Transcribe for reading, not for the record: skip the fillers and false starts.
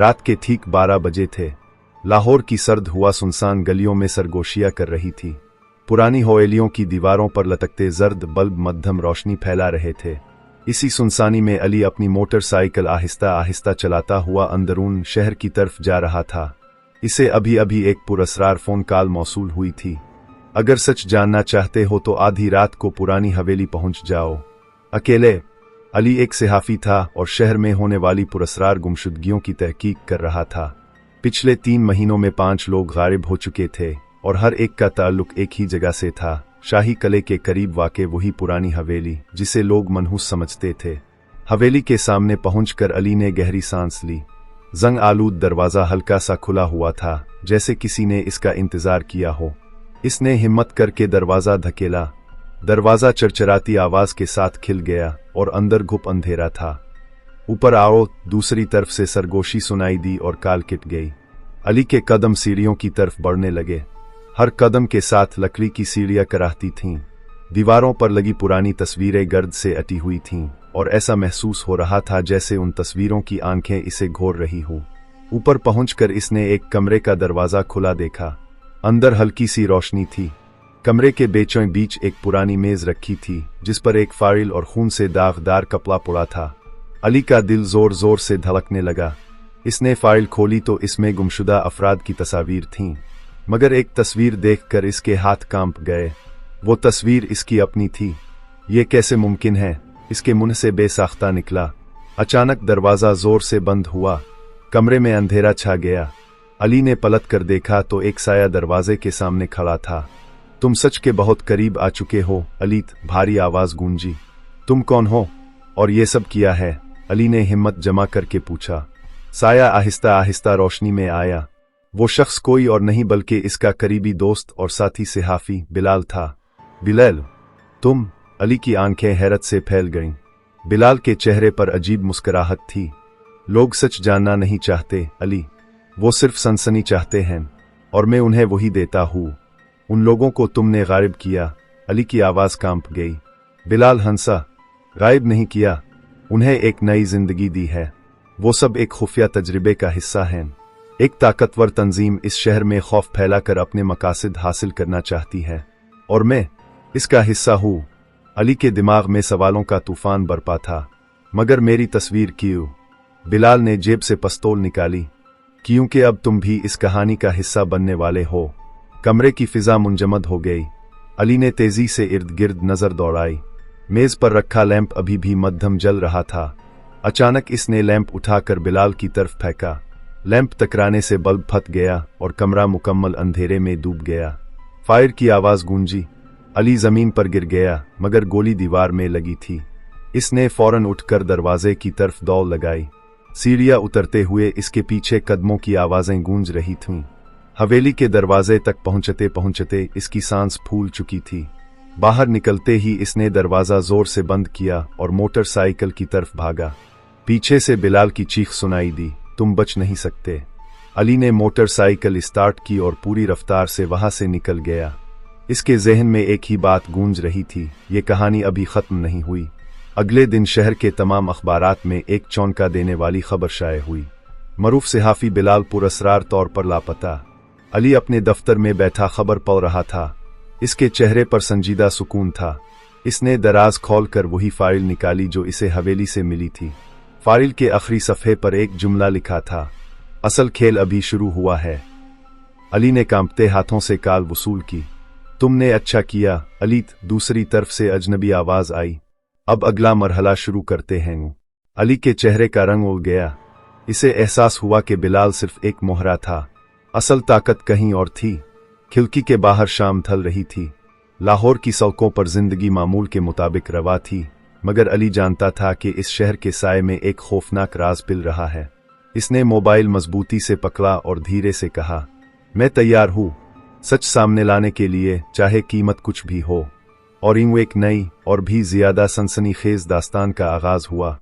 रात के ठीक 12 बजे थे। लाहौर की सर्द हुआ सुनसान गलियों में सरगोशियां कर रही थी। पुरानी हवेलियों की दीवारों पर लटकते जर्द बल्ब मध्यम रोशनी फैला रहे थे। इसी सुनसानी में अली अपनी मोटरसाइकिल आहिस्ता आहिस्ता चलाता हुआ अंदरून शहर की तरफ जा रहा था। इसे अभी अभी एक पुरअसरार फोन कॉल मौसूल हुई थी। अगर सच जानना चाहते हो तो आधी रात को पुरानी हवेली पहुंच जाओ अकेले। अली एक सहाफी था और शहर में होने वाली पुरअसरार गुमशुदगियों की तहकीक कर रहा था। पिछले 3 महीनों में 5 लोग गायब हो चुके थे और हर एक का ताल्लुक एक ही जगह से था, शाही किले के करीब वाक़े वही पुरानी हवेली जिसे लोग मनहूस समझते थे। हवेली के सामने पहुंचकर अली ने गहरी सांस ली। जंग आलूद दरवाज़ा हल्का सा खुला हुआ था, जैसे किसी ने इसका इंतज़ार किया हो। इसने हिम्मत करके दरवाज़ा धकेला। दरवाज़ा चरचराती आवाज़ के साथ खिल गया और अंदर घुप अंधेरा था। ऊपर आओ, दूसरी तरफ से सरगोशी सुनाई दी और काल किट गई। अली के कदम सीढ़ियों की तरफ बढ़ने लगे। हर कदम के साथ लकड़ी की सीढ़ियां कराहती थीं। दीवारों पर लगी पुरानी तस्वीरें गर्द से अटी हुई थीं और ऐसा महसूस हो रहा था जैसे उन तस्वीरों की आंखें इसे घोर रही हों। ऊपर पहुंचकर इसने एक कमरे का दरवाज़ा खुला देखा। अंदर हल्की सी रोशनी थी। कमरे के बीचों बीच एक पुरानी मेज रखी थी जिस पर एक फाइल और खून से दागदार कपड़ा पड़ा था। अली का दिल जोर जोर से धड़कने लगा। इसने फाइल खोली तो इसमें गुमशुदा अफराद की तस्वीर थीं, मगर एक तस्वीर देखकर इसके हाथ कांप गए। वो तस्वीर इसकी अपनी थी। ये कैसे मुमकिन है? इसके मुंह से बेसाख्ता निकला। अचानक दरवाज़ा जोर से बंद हुआ। कमरे में अंधेरा छा गया। अली ने पलट कर देखा तो एक साया दरवाजे के सामने खड़ा था। तुम सच के बहुत करीब आ चुके हो अली, भारी आवाज गूंजी। तुम कौन हो और ये सब किया है? अली ने हिम्मत जमा करके पूछा। साया आहिस्ता आहिस्ता रोशनी में आया। वो शख्स कोई और नहीं बल्कि इसका करीबी दोस्त और साथी सहाफी बिलाल था। बिलाल, तुम? अली की आंखें हैरत से फैल गईं। बिलाल के चेहरे पर अजीब मुस्कुराहट थी। लोग सच जानना नहीं चाहते अली, वो सिर्फ सनसनी चाहते हैं और मैं उन्हें वही देता हूँ। उन लोगों को तुमने गायब किया। अली की आवाज कांप गई। बिलाल हंसा। गायब नहीं किया, उन्हें एक नई जिंदगी दी है। वो सब एक खुफिया तजर्बे का हिस्सा हैं। एक ताकतवर तंजीम इस शहर में खौफ फैलाकर अपने मकासद हासिल करना चाहती है और मैं इसका हिस्सा हूँ। अली के दिमाग में सवालों का तूफान बरपा था। मगर मेरी तस्वीर क्यों? बिलाल ने जेब से पिस्तौल निकाली। क्योंकि अब तुम भी इस कहानी का हिस्सा बनने वाले हो। कमरे की फिजा मुंजमद हो गई। अली ने तेजी से इर्द गिर्द नजर दौड़ाई। मेज पर रखा लैंप अभी भी मध्यम जल रहा था। अचानक इसने लैंप उठाकर बिलाल की तरफ फेंका। लैंप टकराने से बल्ब फट गया और कमरा मुकम्मल अंधेरे में डूब गया। फायर की आवाज गूंजी। अली जमीन पर गिर गया, मगर गोली दीवार में लगी थी। इसने फौरन उठकर दरवाजे की तरफ दौड़ लगाई। सीढ़ियां उतरते हुए इसके पीछे कदमों की आवाजें गूंज रही थीं। हवेली के दरवाजे तक पहुंचते पहुंचते इसकी सांस फूल चुकी थी। बाहर निकलते ही इसने दरवाजा जोर से बंद किया और मोटरसाइकिल की तरफ भागा। पीछे से बिलाल की चीख सुनाई दी, तुम बच नहीं सकते। अली ने मोटरसाइकिल स्टार्ट की और पूरी रफ्तार से वहां से निकल गया। इसके जहन में एक ही बात गूंज रही थी, ये कहानी अभी खत्म नहीं हुई। अगले दिन शहर के तमाम अखबारात में एक चौंका देने वाली खबर शाये हुई। मरूफ सहाफी बिलाल पुरअसरार तौर पर लापता। अली अपने दफ्तर में बैठा खबर पढ़ रहा था। इसके चेहरे पर संजीदा सुकून था। इसने दराज खोलकर वही फाइल निकाली जो इसे हवेली से मिली थी। फाइल के आखिरी सफ़े पर एक जुमला लिखा था, असल खेल अभी शुरू हुआ है। अली ने कांपते हाथों से कॉल वसूल की। तुमने अच्छा किया अली, दूसरी तरफ से अजनबी आवाज आई। अब अगला मरहला शुरू करते हैं। अली के चेहरे का रंग उड़ गया। इसे एहसास हुआ कि बिलाल सिर्फ एक मोहरा था, असल ताकत कहीं और थी। खिड़की के बाहर शाम ढल रही थी। लाहौर की सड़कों पर जिंदगी मामूल के मुताबिक रवा थी, मगर अली जानता था कि इस शहर के साए में एक खौफनाक राज पिल रहा है। इसने मोबाइल मजबूती से पकड़ा और धीरे से कहा, मैं तैयार हूँ सच सामने लाने के लिए, चाहे कीमत कुछ भी हो। और यूं एक नई और भी ज्यादा सनसनीखेज दास्तान का आगाज हुआ।